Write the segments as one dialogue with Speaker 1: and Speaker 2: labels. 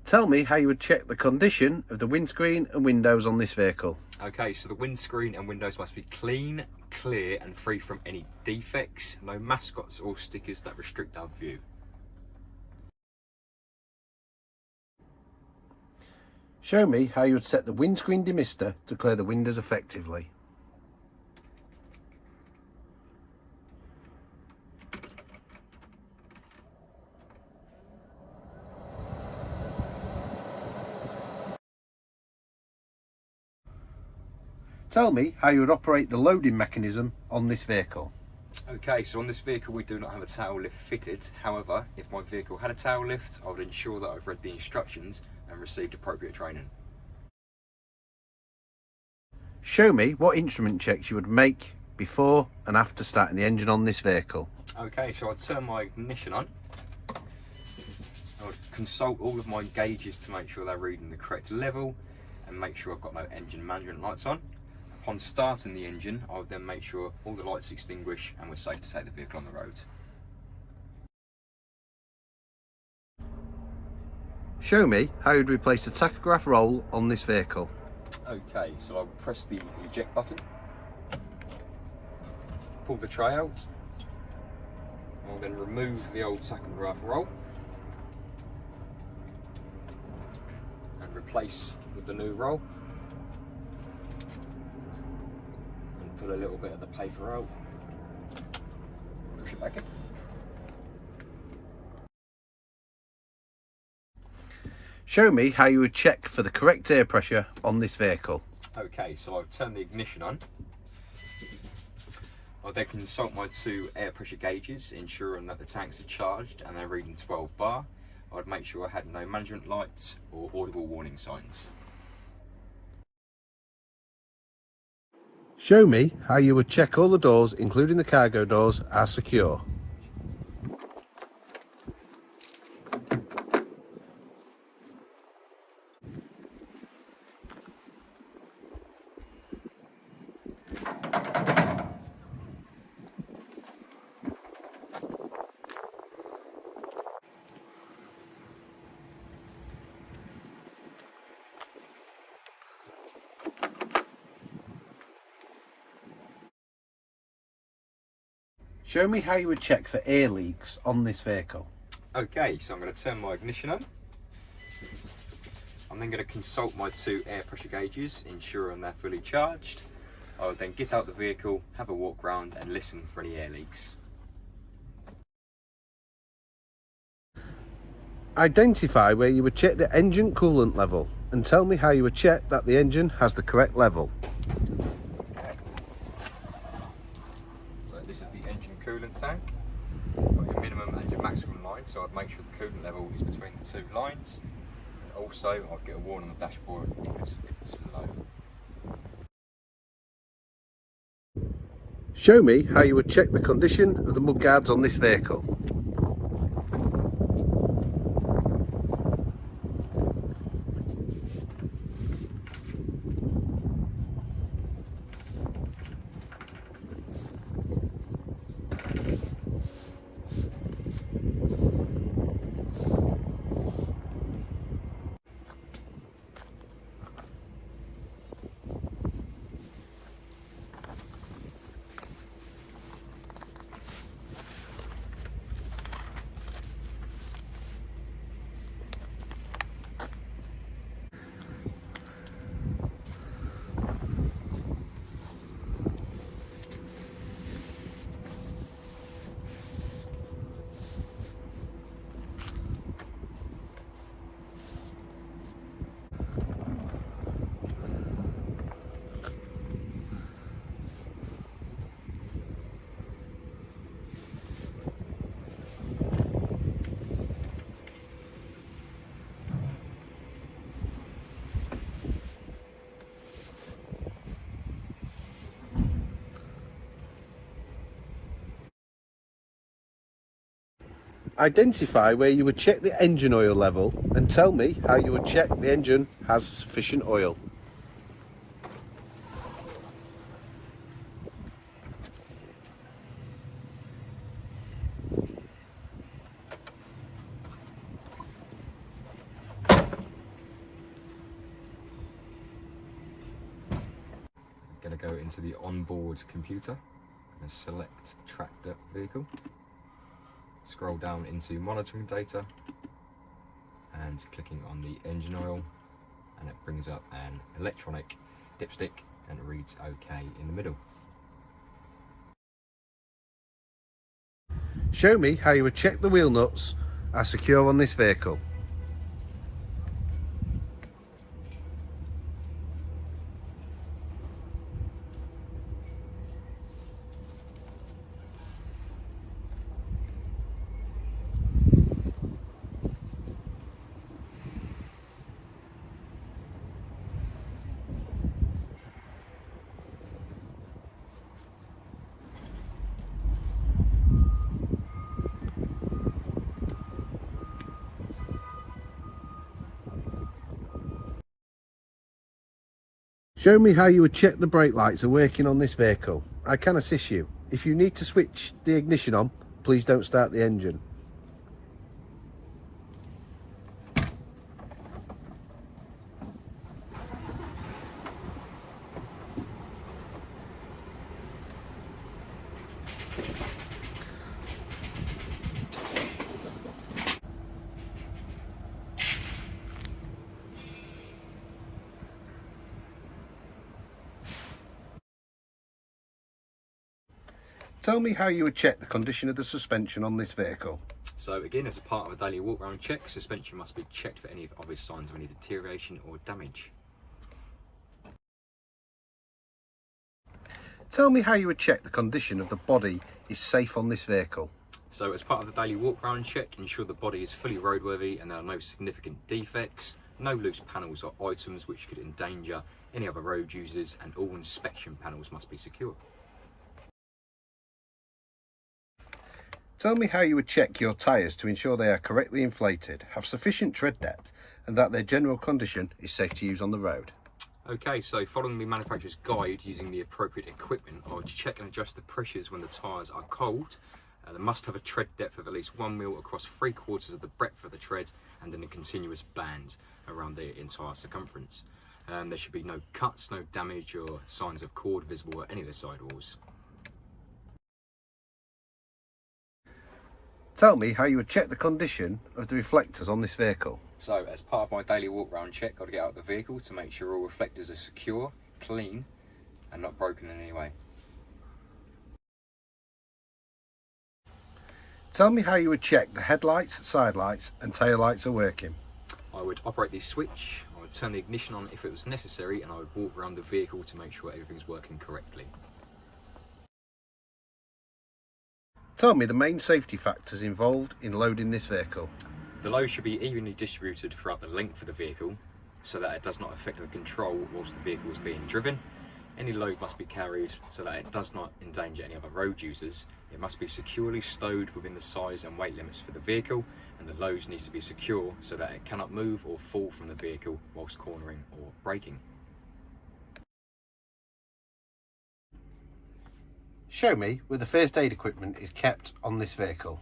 Speaker 1: Tell me how you would check the condition of the windscreen and windows on this vehicle.
Speaker 2: Okay, so the windscreen and windows must be clean, clear and free from any defects, no mascots or stickers that restrict our view.
Speaker 1: Show me how you would set the windscreen demister to clear the windows effectively. Tell me how you would operate the loading mechanism on this vehicle.
Speaker 2: Okay, so on this vehicle we do not have a tail lift fitted. However, if my vehicle had a tail lift, I would ensure that I've read the instructions and received appropriate training.
Speaker 1: Show me what instrument checks you would make before and after starting the engine on this vehicle.
Speaker 2: Okay, so I'd turn my ignition on. I would consult all of my gauges to make sure they're reading the correct level and make sure I've got no engine management lights on. Upon starting the engine, I would then make sure all the lights extinguish and we're safe to take the vehicle on the road.
Speaker 1: Show me how you'd replace the tachograph roll on this vehicle.
Speaker 2: Okay, so I'll press the eject button, pull the tray out, I'll then remove the old tachograph roll and replace with the new roll. Put a little bit of the paper out, push it back in.
Speaker 1: Show me how you would check for the correct air pressure on this vehicle.
Speaker 2: Okay, so I'll turn the ignition on. I'll then consult my two air pressure gauges, ensuring that the tanks are charged and they're reading 12 bar. I'd make sure I had no management lights or audible warning signs.
Speaker 1: Show me how you would check all the doors, including the cargo doors, are secure. Show me how you would check for air leaks on this vehicle.
Speaker 2: Okay, so I'm going to turn my ignition on. I'm then going to consult my two air pressure gauges, ensuring they're fully charged. I will then get out the vehicle, have a walk round and listen for any air leaks.
Speaker 1: Identify where you would check the engine coolant level and tell me how you would check that the engine has the correct level.
Speaker 2: So this is the engine coolant tank. You've got your minimum and your maximum line, so I'd make sure the coolant level is between the two lines. And also I'd get a warning on the dashboard if it's low.
Speaker 1: Show me how you would check the condition of the mudguards on this vehicle. Identify where you would check the engine oil level and tell me how you would check the engine has sufficient oil.
Speaker 2: into the onboard computer and select tractor vehicle. Scroll down into monitoring data and clicking on the engine oil, and it brings up an electronic dipstick and it reads OK in the middle.
Speaker 1: Show me how you would check the wheel nuts are secure on this vehicle. Show me how you would check the brake lights are working on this vehicle. I can assist you. If you need to switch the ignition on, please don't start the engine. Tell me how you would check the condition of the suspension on this vehicle.
Speaker 2: So again, as a part of a daily walk around check, suspension must be checked for any obvious signs of any deterioration or damage.
Speaker 1: Tell me how you would check the condition of the body is safe on this vehicle.
Speaker 2: So as part of the daily walk around check, ensure the body is fully roadworthy and there are no significant defects, no loose panels or items which could endanger any other road users, and all inspection panels must be secure.
Speaker 1: Tell me how you would check your tyres to ensure they are correctly inflated, have sufficient tread depth, and that their general condition is safe to use on the road.
Speaker 2: Okay, so following the manufacturer's guide using the appropriate equipment, I would check and adjust the pressures when the tyres are cold. They must have a tread depth of at least 1 mil across 3/4 of the breadth of the tread and in a continuous band around the entire circumference. There should be no cuts, no damage or signs of cord visible at any of the sidewalls.
Speaker 1: Tell me how you would check the condition of the reflectors on this vehicle.
Speaker 2: So as part of my daily walk round check, I'll get out the vehicle to make sure all reflectors are secure, clean and not broken in any way.
Speaker 1: Tell me how you would check the headlights, side lights and tail lights are working.
Speaker 2: I would operate the switch, I would turn the ignition on if it was necessary, and I would walk around the vehicle to make sure everything's working correctly.
Speaker 1: Tell me the main safety factors involved in loading this vehicle.
Speaker 2: The load should be evenly distributed throughout the length of the vehicle so that it does not affect the control whilst the vehicle is being driven. Any load must be carried so that it does not endanger any other road users. It must be securely stowed within the size and weight limits for the vehicle, and the load needs to be secure so that it cannot move or fall from the vehicle whilst cornering or braking.
Speaker 1: Show me where the first aid equipment is kept on this vehicle.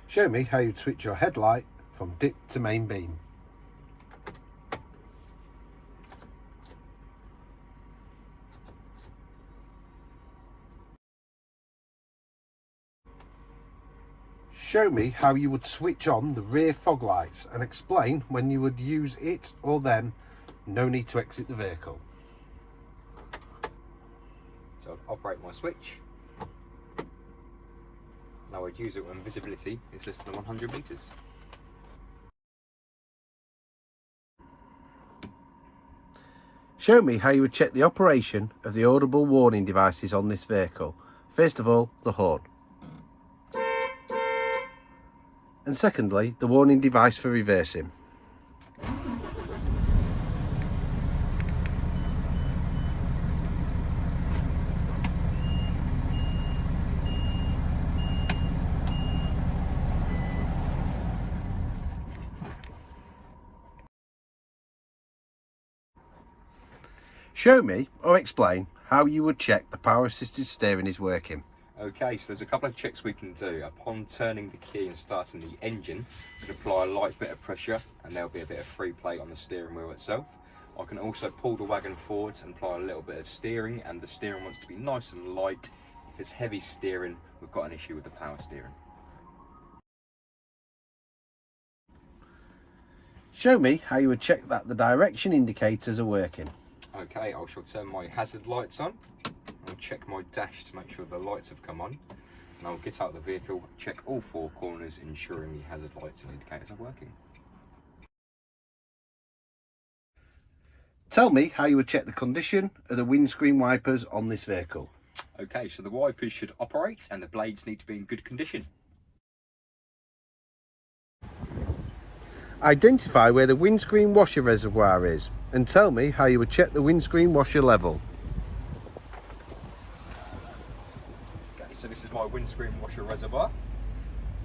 Speaker 1: Show me how you'd switch your headlight from dip to main beam. Show me how you would switch on the rear fog lights and explain when you would use it or them. No need to exit the vehicle.
Speaker 2: So I'd operate my switch. Now I'd use it when visibility is less than 100 metres.
Speaker 1: Show me how you would check the operation of the audible warning devices on this vehicle. First of all, the horn. And secondly, the warning device for reversing. Show me or explain how you would check the power assisted steering is working.
Speaker 2: Okay, so there's a couple of checks we can do. Upon turning the key and starting the engine, we can apply a light bit of pressure and there'll be a bit of free play on the steering wheel itself. I can also pull the wagon forwards and apply a little bit of steering, and the steering wants to be nice and light. If it's heavy steering, we've got an issue with the power steering.
Speaker 1: Show me how you would check that the direction indicators are working.
Speaker 2: Okay, I shall turn my hazard lights on. I'll check my dash to make sure the lights have come on. And I'll get out of the vehicle, check all four corners, ensuring the hazard lights and indicators are working.
Speaker 1: Tell me how you would check the condition of the windscreen wipers on this vehicle.
Speaker 2: Okay, so the wipers should operate and the blades need to be in good condition.
Speaker 1: Identify where the windscreen washer reservoir is and tell me how you would check the windscreen washer level.
Speaker 2: Okay, so this is my windscreen washer reservoir.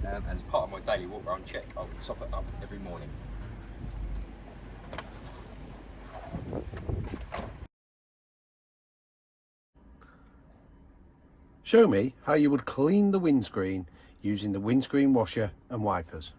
Speaker 2: As part of my daily walk around check, I would top it up every morning.
Speaker 1: Show me how you would clean the windscreen using the windscreen washer and wipers.